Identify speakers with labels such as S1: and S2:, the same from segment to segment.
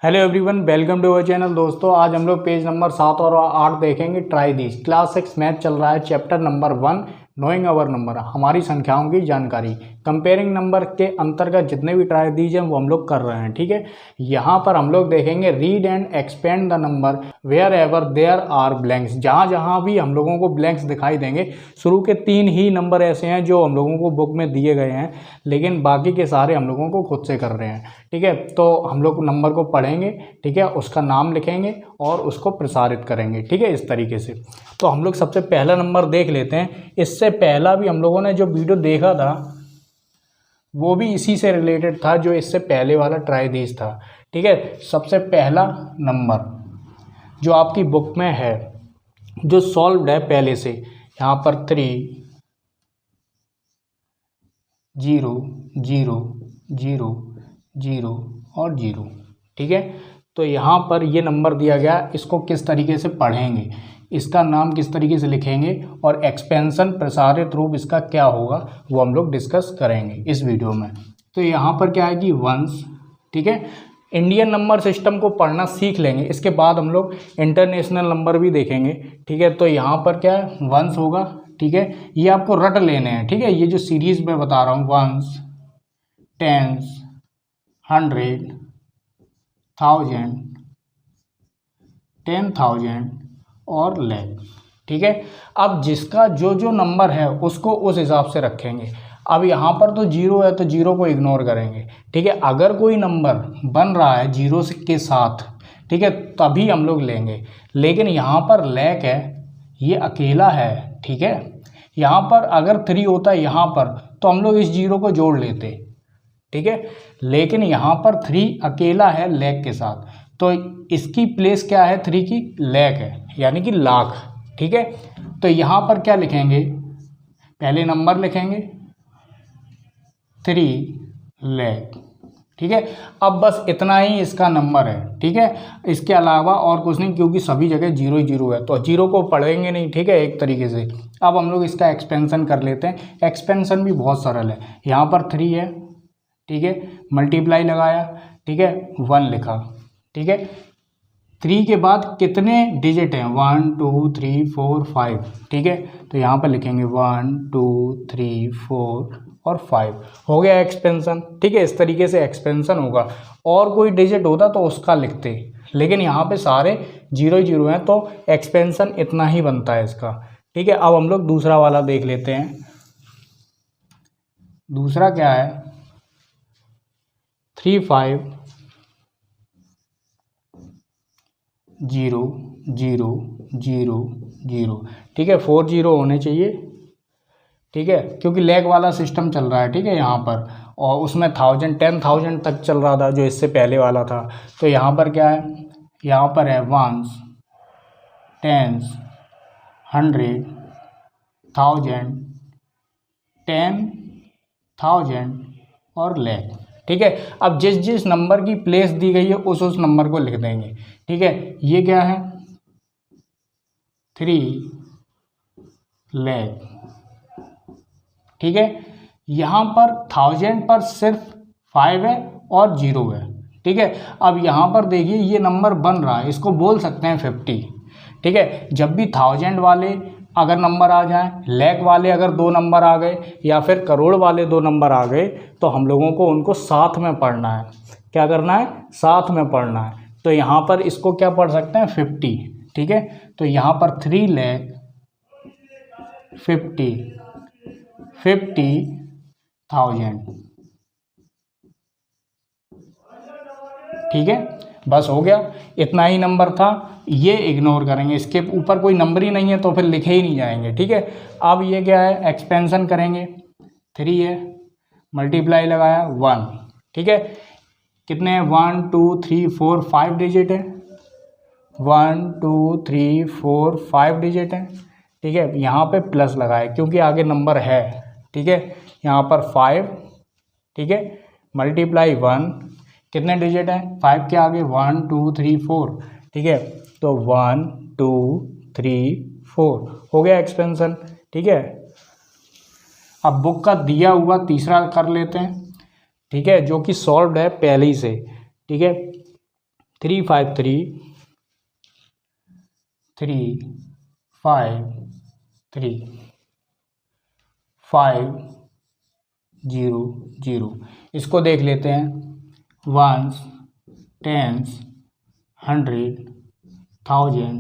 S1: Hello everyone, welcome to our channel. दोस्तों, आज हम लोग पेज नंबर 7 और 8 देखेंगे। ट्राई दिस क्लास 6 मैथ चल रहा है, chapter number 1 knowing our number, हमारी संख्याओं की जानकारी। कंपेयरिंग नंबर के अंतर्गत जितने भी ट्राई दीज हैं वो हम लोग कर रहे हैं, ठीक है। यहाँ पर हम लोग देखेंगे read and expand the number wherever there are blanks. जहाँ जहाँ भी हम लोगों को ब्लैंक्स दिखाई देंगे, शुरू के 3 ही नंबर ऐसे हैं जो हम लोगों को बुक में दिए गए हैं, लेकिन बाकी के सारे हम लोगों को खुद से कर रहे हैं, ठीक है। तो हम लोग नंबर को पढ़ेंगे, ठीक है, उसका नाम लिखेंगे और उसको प्रसारित करेंगे, ठीक है, इस तरीके से। तो हम लोग सबसे पहला नंबर देख लेते हैं। इससे पहला भी हम लोगों ने जो वीडियो देखा था वो भी इसी से रिलेटेड था जो इससे पहले वाला ट्राई दिस था, ठीक है। सबसे पहला नंबर जो आपकी बुक में है, जो सॉल्व्ड है पहले से, यहाँ पर 3 0 0 0 0 और 0, ठीक है। तो यहाँ पर ये नंबर दिया गया, इसको किस तरीके से पढ़ेंगे, इसका नाम किस तरीके से लिखेंगे और एक्सपेंशन प्रसारित रूप इसका क्या होगा वो हम लोग डिस्कस करेंगे इस वीडियो में। तो यहाँ पर क्या है कि वंस, ठीक है, इंडियन नंबर सिस्टम को पढ़ना सीख लेंगे, इसके बाद हम लोग इंटरनेशनल नंबर भी देखेंगे, ठीक है। तो यहाँ पर क्या है, वंस होगा, ठीक है। ये आपको रट लेने हैं, ठीक है। ये जो सीरीज में बता रहा हूँ, वंस, टेंस, 100, 1000, 10,000 और लैख, ठीक है। अब जिसका जो जो नंबर है उसको उस हिसाब से रखेंगे। अब यहाँ पर तो 0 है तो 0 को इग्नोर करेंगे, ठीक है। अगर कोई नंबर बन रहा है 0 के साथ, ठीक है, तभी हम लोग लेंगे। लेकिन यहाँ पर लैख है, ये अकेला है, ठीक है। यहाँ पर अगर 3 होता है यहाँ पर तो हम लोग इस 0 को जोड़ लेते, ठीक है। लेकिन यहाँ पर 3 अकेला है लैख के साथ, तो इसकी प्लेस क्या है, 3 की लैख है, यानी कि लाख, ठीक है। तो यहाँ पर क्या लिखेंगे, पहले नंबर लिखेंगे 3 लैख, ठीक है। अब बस इतना ही इसका नंबर है, ठीक है, इसके अलावा और कुछ नहीं, क्योंकि सभी जगह 0 ही 0 है, तो 0 को पढ़ेंगे नहीं, ठीक है, एक तरीके से। अब हम लोग इसका एक्सपेंशन कर लेते हैं। एक्सपेंशन भी बहुत सरल है। यहाँ पर 3 है, ठीक है, मल्टीप्लाई लगाया, ठीक है, 1 लिखा, ठीक है। 3 के बाद कितने डिजिट हैं, 1 2 3 4 5, ठीक है। तो यहाँ पर लिखेंगे 1 2 3 4 और 5, हो गया एक्सपेंशन, ठीक है। इस तरीके से एक्सपेंशन होगा। और कोई डिजिट होता तो उसका लिखते, लेकिन यहाँ पे सारे 0 0 हैं, तो एक्सपेंशन इतना ही बनता है इसका, ठीक है। अब हम लोग दूसरा वाला देख लेते हैं। दूसरा क्या है, 3 5 0 0 0 0, ठीक है। 4 0 होने चाहिए, ठीक है, क्योंकि लैख वाला सिस्टम चल रहा है, ठीक है, यहाँ पर। और उसमें 1000 10,000 तक चल रहा था जो इससे पहले वाला था। तो यहाँ पर क्या है, यहाँ पर है वंस, टेंस, 100, 1000, 10,000 और लैख, ठीक है। अब जिस जिस नंबर की प्लेस दी गई है उस नंबर को लिख देंगे, ठीक है। ये क्या है, 3 लैख, ठीक है। यहाँ पर 1000 पर सिर्फ 5 है और 0 है, ठीक है। अब यहाँ पर देखिए ये नंबर बन रहा है, इसको बोल सकते हैं 50, ठीक है। जब भी 1000 वाले अगर नंबर आ जाएं, लैख वाले अगर 2 नंबर आ गए या फिर करोड़ वाले 2 नंबर आ गए, तो हम लोगों को उनको साथ में पढ़ना है। क्या करना है, साथ में पढ़ना है। तो यहाँ पर इसको क्या पढ़ सकते हैं, 50, ठीक है। तो यहाँ पर 3 लैख 50,000, ठीक है। बस हो गया, इतना ही नंबर था, ये इग्नोर करेंगे, इसके ऊपर कोई नंबर ही नहीं है तो फिर लिखे ही नहीं जाएंगे, ठीक है। अब ये क्या है, एक्सपेंशन करेंगे, 3 है, मल्टीप्लाई लगाया 1, ठीक है। कितने हैं, 1 2 3 4 5 डिजिट है, 1 2 3 4 5 डिजिट है, ठीक है। यहाँ पे प्लस लगाए क्योंकि आगे नंबर है, ठीक है। यहाँ पर 5, ठीक है, मल्टीप्लाई 1, कितने डिजिट हैं, 5 के आगे 1 2 3 4, ठीक है। तो 1 2 3 4 हो गया एक्सपेंशन, ठीक है। अब बुक का दिया हुआ तीसरा कर लेते हैं, ठीक है, जो कि सॉल्व्ड है पहले ही से, ठीक है। 353 353 500। इसको देख लेते हैं, वंस, टेंस, 100, 1000,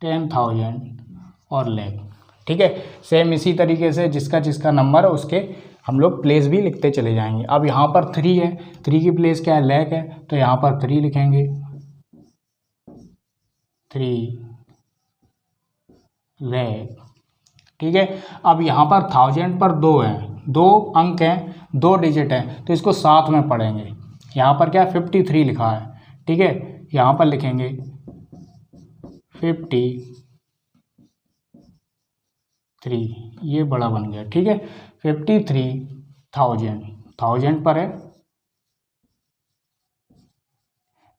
S1: 10,000 और लैख। ठीक है, सेम इसी तरीके से जिसका जिसका नंबर है उसके हम लोग प्लेस भी लिखते चले जाएंगे। अब यहाँ पर 3 है, 3 की प्लेस क्या है, लैख है, तो यहाँ पर 3 लिखेंगे, 3 लैख। ठीक है, अब यहाँ पर 1000 पर 2 है, 2 अंक हैं, 2 डिजिट हैं, तो इसको साथ में पढ़ेंगे। यहाँ पर क्या है, 53 लिखा है। ठीक है, यहाँ पर लिखेंगे 53, ये बड़ा बन गया। ठीक है, 53,000, 1000 पर है।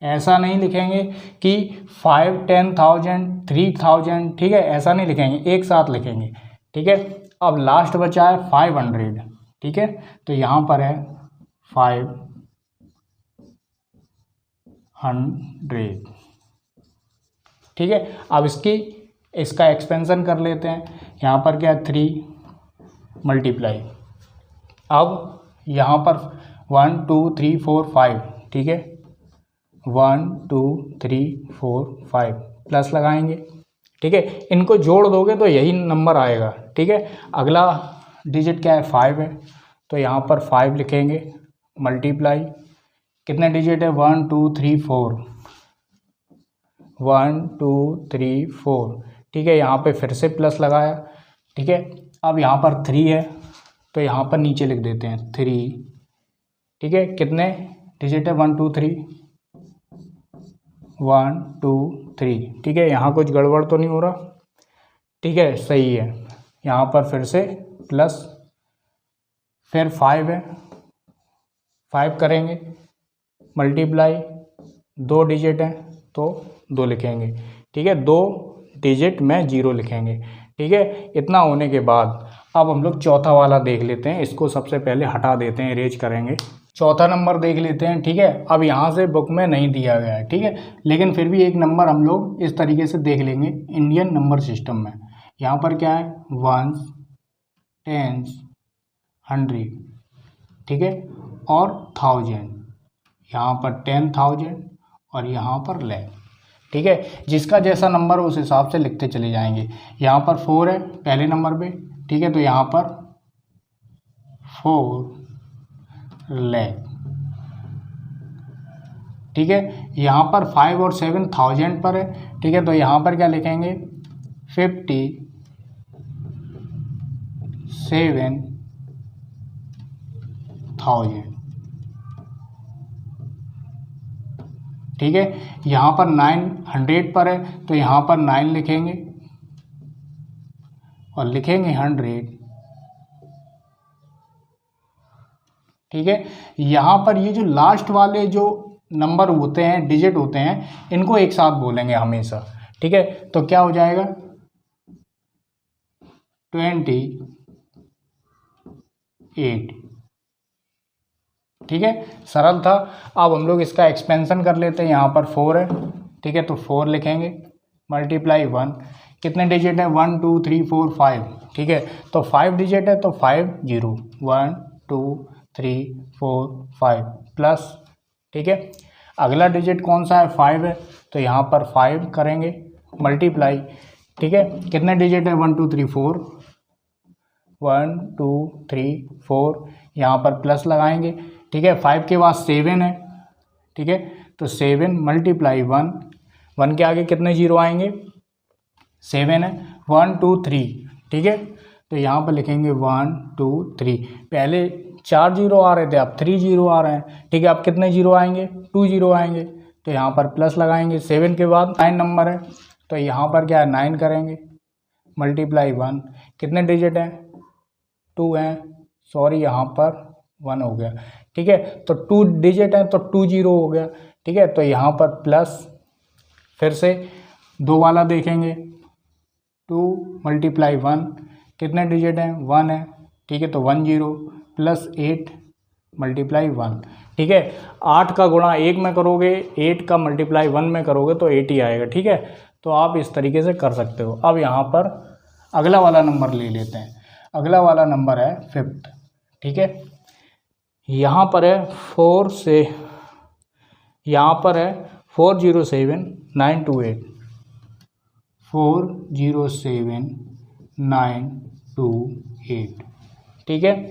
S1: ऐसा नहीं लिखेंगे कि 5, 10,000, 3,000। ठीक है, ऐसा नहीं लिखेंगे, एक साथ लिखेंगे। ठीक है, अब लास्ट बचा है 500। ठीक है, तो यहाँ पर है 500। ठीक है, अब इसका एक्सपेंशन कर लेते हैं। यहाँ पर क्या है, 3 मल्टीप्लाई, अब यहाँ पर 1 2 3 4 5। ठीक है, 1 2 3 4 5 प्लस लगाएंगे। ठीक है, इनको जोड़ दोगे तो यही नंबर आएगा। ठीक है, अगला डिजिट क्या है, 5 है, तो यहाँ पर 5 लिखेंगे, मल्टीप्लाई, कितने डिजिट है, 1 2 3 4, 1 2 3 4। ठीक है, यहाँ पे फिर से प्लस लगाया। ठीक है, अब यहाँ पर 3 है, तो यहाँ पर नीचे लिख देते हैं 3। ठीक है, कितने डिजिट है, 1 2 3, 1 2 3। ठीक है, यहाँ कुछ गड़बड़ तो नहीं हो रहा। ठीक है, सही है। यहाँ पर फिर से प्लस, फिर 5 है, 5 करेंगे, मल्टीप्लाई, 2 डिजिट हैं तो 2 लिखेंगे। ठीक है, 2 डिजिट में 0 लिखेंगे। ठीक है, इतना होने के बाद अब हम लोग चौथा वाला देख लेते हैं। इसको सबसे पहले हटा देते हैं, इरेज करेंगे। चौथा नंबर देख लेते हैं। ठीक है, अब यहाँ से बुक में नहीं दिया गया है। ठीक है, लेकिन फिर भी एक नंबर हम लोग इस तरीके से देख लेंगे इंडियन नंबर सिस्टम में। यहाँ पर क्या है, वंस, टेंस, 100। ठीक है, और 1000, यहाँ पर 10,000 और यहाँ पर लैख। ठीक है, जिसका जैसा नंबर उस हिसाब से लिखते चले जाएंगे। यहाँ पर 4 है पहले नंबर पे। ठीक है, तो यहाँ पर 4 लैख। ठीक है, यहाँ पर 5 और 7 1000 पर है। ठीक है, तो यहाँ पर क्या लिखेंगे, 57,000। ठीक है, यहाँ पर 900 पर है, तो यहाँ पर 9 लिखेंगे और लिखेंगे 100। ठीक है, यहाँ पर ये जो लास्ट वाले जो नंबर होते हैं, डिजिट होते हैं, इनको एक साथ बोलेंगे हमेशा। ठीक है, तो क्या हो जाएगा, 28। ठीक है, सरल था। अब हम लोग इसका एक्सपेंशन कर लेते हैं। यहाँ पर 4 है। ठीक है, तो 4 लिखेंगे, मल्टीप्लाई 1, कितने डिजिट है, 1 2 3 4 5। ठीक है, तो 5 डिजिट है, तो 5 0, 1 2 3 4 5 प्लस। ठीक है, अगला डिजिट कौन सा है, 5 है, तो यहाँ पर 5 करेंगे, मल्टीप्लाई। ठीक है, कितने डिजिट है, 1 2 3 4, 1 2 3 4, यहाँ पर प्लस लगाएंगे। ठीक है, 5 के बाद 7 है। ठीक है, तो 7 मल्टीप्लाई 1, 1 के आगे कितने जीरो आएंगे, 7 है, 1 2 3। ठीक है, तो यहाँ पर लिखेंगे 1 2 3। पहले 4 जीरो आ रहे थे, अब 3 जीरो आ रहे हैं। ठीक है, अब कितने जीरो आएंगे, 2 जीरो आएंगे, तो यहाँ पर प्लस लगाएंगे। 7 के बाद 9 नंबर है, तो यहाँ पर क्या है, 9 करेंगे, मल्टीप्लाई 1, कितने डिजिट हैं, 2 हैं, सॉरी यहाँ पर 1 हो गया। ठीक है, तो 2 डिजिट है, तो 2 जीरो हो गया। ठीक है, तो यहाँ पर प्लस, फिर से 2 वाला देखेंगे, 2 मल्टीप्लाई 1, कितने डिजिट हैं, 1 है। ठीक है, तो 1 0 प्लस 8 मल्टीप्लाई 1, ठीक है। 8 का गुणा 1 में करोगे, 8 का मल्टीप्लाई 1 में करोगे तो 8 ही आएगा। ठीक है, तो आप इस तरीके से कर सकते हो। अब यहाँ पर अगला वाला नंबर ले लेते हैं। अगला वाला नंबर है 5th। ठीक है, यहाँ पर है 4 से, यहाँ पर है 407928, 407928। ठीक है,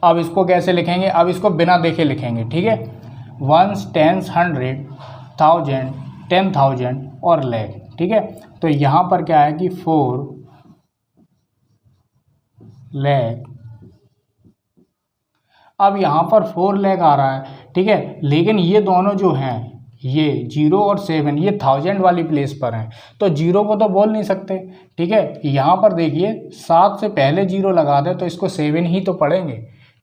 S1: अब इसको कैसे लिखेंगे? अब इसको बिना देखे लिखेंगे। ठीक है, वंस, टेंस, 100, 1000, 10,000 और लैख। ठीक है, तो यहाँ पर क्या है कि 4 लाख। अब यहाँ पर 4 लाख आ रहा है। ठीक है, लेकिन ये दोनों जो हैं, ये 0 और 7, ये 1000 वाली प्लेस पर हैं, तो 0 को तो बोल नहीं सकते। ठीक है, यहाँ पर देखिए 7 से पहले 0 लगा दे तो इसको 7 ही तो पढ़ेंगे।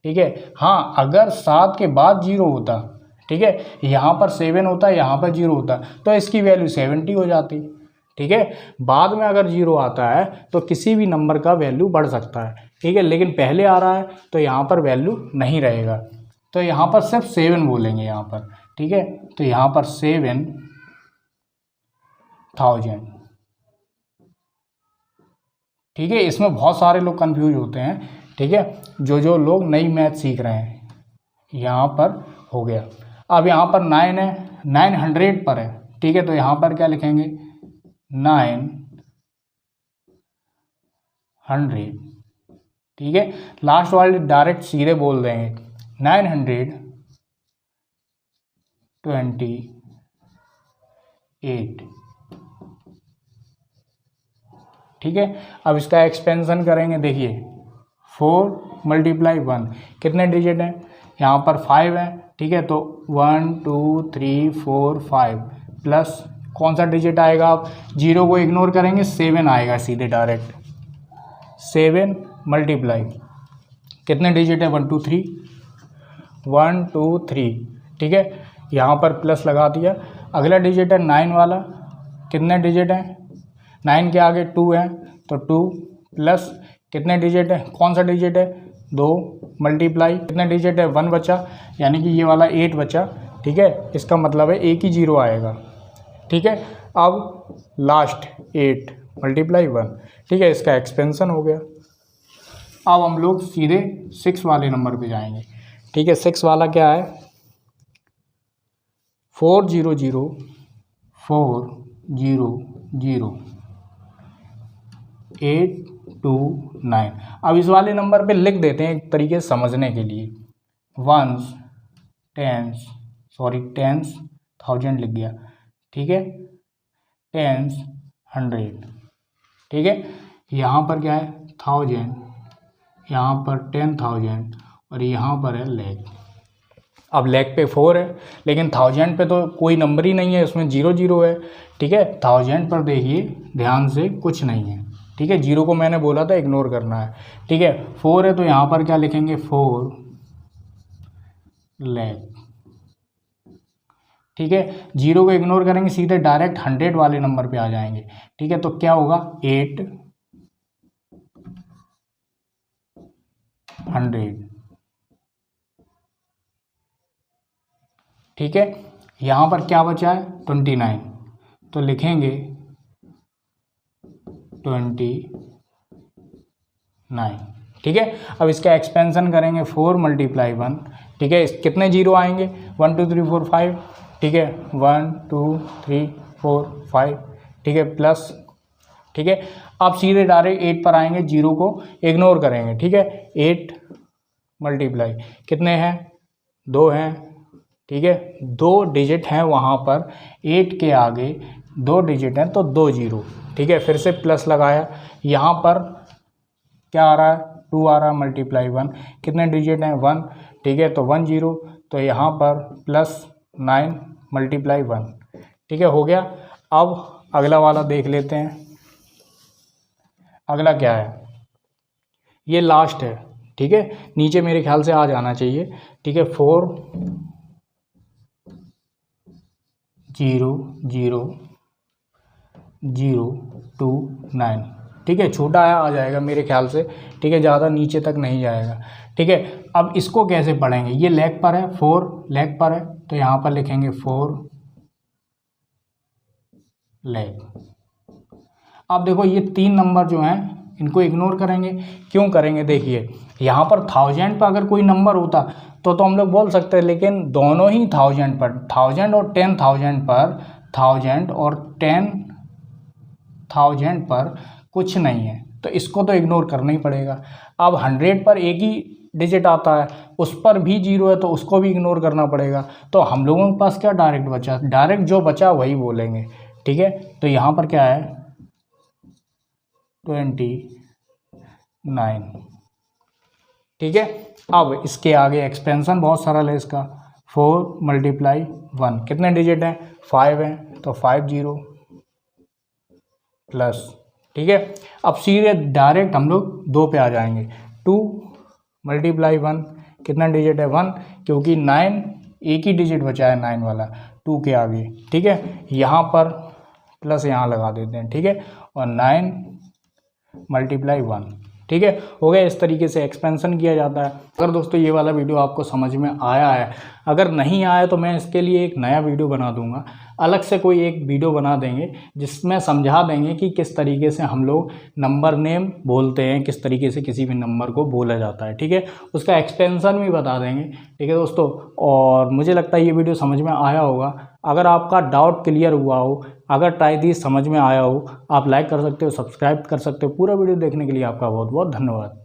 S1: ठीक है, हाँ, अगर 7 के बाद 0 होता, ठीक है, यहाँ पर 7 होता, यहाँ पर 0 होता, तो इसकी वैल्यू 70 हो जाती। ठीक है, बाद में अगर 0 आता है तो किसी भी नंबर का वैल्यू बढ़ सकता है। ठीक है, लेकिन पहले आ रहा है तो यहाँ पर वैल्यू नहीं रहेगा, तो यहाँ पर सिर्फ 7 बोलेंगे यहाँ पर। ठीक है, तो यहाँ पर 7,000। ठीक है, इसमें बहुत सारे लोग कंफ्यूज होते हैं। ठीक है, जो लोग नई मैथ सीख रहे हैं, यहाँ पर हो गया। अब यहाँ पर 9 है, 900 पर है। ठीक है, तो यहाँ पर क्या लिखेंगे? 900। ठीक है, लास्ट वाले डायरेक्ट सीधे बोल देंगे 928। ठीक है, अब इसका एक्सपेंशन करेंगे। देखिए 4 × 1 कितने डिजिट हैं? यहाँ पर 5 है। ठीक है, तो 1 2 3 4 5 प्लस कौन सा डिजिट आएगा? आप 0 को इग्नोर करेंगे, 7 आएगा सीधे डायरेक्ट। 7 मल्टीप्लाई कितने डिजिट है? 1 2 3, 1 2 3। ठीक है, यहाँ पर प्लस लगा दिया। अगला डिजिट है 9 वाला, कितने डिजिट हैं? 9 के आगे 2 है, तो 2 प्लस कितने डिजिट है? कौन सा डिजिट है? 2 मल्टीप्लाई कितने डिजिट है? 1 बचा, यानी कि ये वाला 8 बचा। ठीक है, इसका मतलब है एक ही 0 आएगा। ठीक है, अब लास्ट 8 × 1। ठीक है, इसका एक्सपेंशन हो गया। अब हम लोग सीधे 6 वाले नंबर पे जाएंगे। ठीक है, 6 वाला क्या है? 400,400,829। अब इस वाले नंबर पे लिख देते हैं एक तरीके से समझने के लिए। वंस, टेंस, सॉरी टेंस, 1000 लिख गया। ठीक है, टेंस, 100। ठीक है, यहाँ पर क्या है? 1000, यहाँ पर 10,000 और यहाँ पर है लैख। अब लैख पे 4 है, लेकिन 1000 पे तो कोई नंबर ही नहीं है, उसमें 0 0 है। ठीक है, 1000 पर देखिए ध्यान से कुछ नहीं है। ठीक है, 0 को मैंने बोला था इग्नोर करना है। ठीक है, 4 है तो यहाँ पर क्या लिखेंगे? 4 लाख। ठीक है, 0 को इग्नोर करेंगे, सीधे डायरेक्ट 100 वाले नंबर पे आ जाएंगे। ठीक है, तो क्या होगा? 800। ठीक है, यहाँ पर क्या बचा है? 29, तो लिखेंगे 29। ठीक है, अब इसका एक्सपेंशन करेंगे 4 × 1। ठीक है, कितने 0 आएंगे? 1 2 3 4 5। ठीक है, 1 2 3 4 5। ठीक है, प्लस। ठीक है, अब सीधे डायरेक्ट 8 पर आएंगे, 0 को इग्नोर करेंगे। ठीक है, 8 मल्टीप्लाई कितने हैं? 2 हैं। ठीक है, 2 डिजिट हैं वहाँ पर, 8 के आगे 2 डिजिट हैं तो 2 0। ठीक है, फिर से प्लस लगाया। यहाँ पर क्या आ रहा है? 2 आ रहा है × 1। कितने डिजिट हैं? 1। ठीक है, तो 1 0, तो यहाँ पर प्लस 9 × 1। ठीक है, हो गया। अब अगला वाला देख लेते हैं। अगला क्या है? ये लास्ट है। ठीक है, नीचे मेरे ख्याल से आ जाना चाहिए। ठीक है, 4 0 0 0 2 9। ठीक है, छोटा आ जाएगा मेरे ख्याल से, ठीक है, ज़्यादा नीचे तक नहीं जाएगा, ठीक है। अब इसको कैसे पढ़ेंगे, ये लेग पर है, 4 लेग पर है, तो यहाँ पर लिखेंगे 4 लेग। अब देखो ये 3 नंबर जो हैं इनको इग्नोर करेंगे, क्यों करेंगे, देखिए यहाँ पर 1000 पर अगर कोई नंबर होता तो हम लोग बोल सकते हैं, लेकिन दोनों ही 1000 पर, 1000 और 10,000 पर, 1000 और 10,000 पर कुछ नहीं है, तो इसको तो इग्नोर करना ही पड़ेगा। अब 100 पर एक ही डिजिट आता है, उस पर भी 0 है, तो उसको भी इग्नोर करना पड़ेगा। तो हम लोगों के पास क्या डायरेक्ट बचा, डायरेक्ट जो बचा वही बोलेंगे, ठीक है। तो यहाँ पर क्या है 29, ठीक है। अब इसके आगे एक्सपेंशन बहुत सरल है इसका, 4 × 1, कितने डिजिट हैं, 5 हैं, तो 50 प्लस, ठीक है। अब सीधे डायरेक्ट हम लोग 2 पे आ जाएंगे, 2 × 1, कितना डिजिट है 1, क्योंकि 9 एक ही डिजिट बचा है 9 वाला 2 के आगे, ठीक है। यहाँ पर प्लस यहाँ लगा देते हैं, ठीक है, और 9 × 1, ठीक है, हो गया। इस तरीके से एक्सपेंशन किया जाता है। अगर दोस्तों ये वाला वीडियो आपको समझ में आया है, अगर नहीं आया तो मैं इसके लिए एक नया वीडियो बना दूंगा, अलग से कोई एक वीडियो बना देंगे जिसमें समझा देंगे कि किस तरीके से हम लोग नंबर नेम बोलते हैं, किस तरीके से किसी भी नंबर को बोला जाता है, ठीक है, उसका एक्सपेंशन भी बता देंगे, ठीक है दोस्तों। और मुझे लगता है ये वीडियो समझ में आया होगा। अगर आपका डाउट क्लियर हुआ हो, अगर ट्राई दिस समझ में आया हो, आप लाइक कर सकते हो, सब्सक्राइब कर सकते हो। पूरा वीडियो देखने के लिए आपका बहुत बहुत धन्यवाद।